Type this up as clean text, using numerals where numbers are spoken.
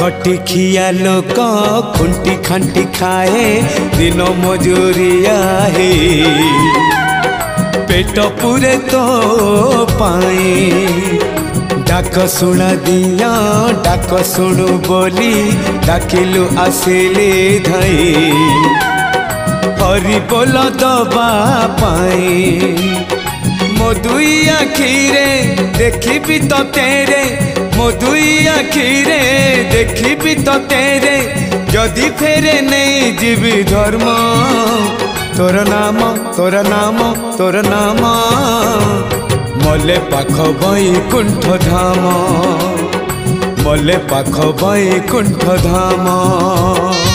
खटी खिया लोक खुंटी खांटी खाए दिन मजूरिया है पेट पूरे तो पाए डाक शुणा दिया डाक शुणु बोली डाकिलु आसिले धाई हरि बोल दबा पाए मो दुई आखिरे देखी तो तेरे मो दुई आखिरे देखी तो तेरे जदि फेरे नहीं जीवी धर्म तोर नाम तोर नाम तोर नाम मले पाख बैकुंठ धाम मले पाख बैकुंठ धाम।